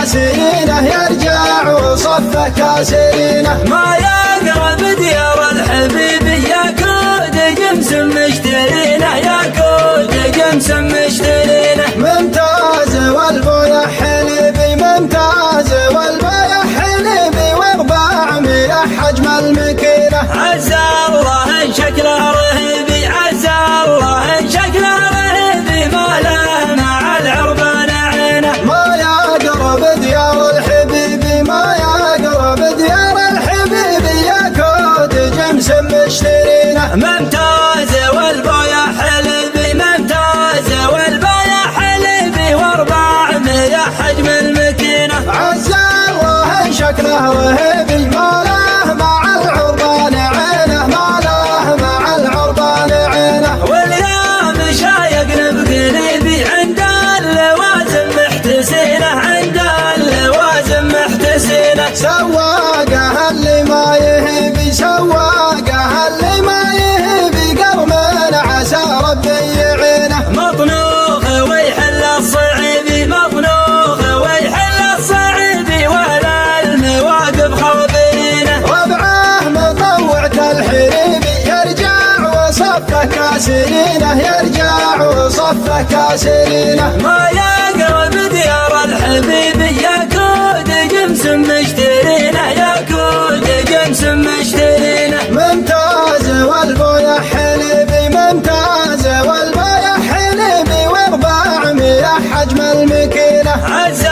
كاسرينه يرجع وصفه كاسرينه. ما يقرب ديار الحبيب ياكود جمس مشترينه ياكود جمس مشترينه. ممتاز والبويا حليبي ممتاز والبويا حليبي و400 حجم المكينه. عز الله ان شكله رهيبي عز الله ان شكله رهيبي ما له مع العربان عينه. ما يقرب ديار الحبيبي ما يقرب ديار الحبيبي ياكود جمس مشترينه. ممتاز والبويا حليبي ممتاز والبويا حليبي و400 حجم المكينه. عز الله شكله رهيبي ما له مع العربان عينه ما له مع العربان عينه. واليوم شايقنا بقليبي عند اللوازم محتسينه عند اللوازم محتسينه. سواقه اللي ما يهبي سواقه اللي ما يهبي قرمنا عسى ربي يعينه. مطنوخ ويحل الصعيبي مطنوخ ويحل الصعيبي ولا المواقف خاطرينه. ربعه مطوعة الحريبي يرجع وصفه كاسرينه يرجع وصفه كاسرينه. ما يقرب ديار الحبيب ياكود جمس مشترينه ياكود جمس مشترينه. ممتاز والبويا حليبي ممتاز والبويا حليبي و400 حجم المكينه. عز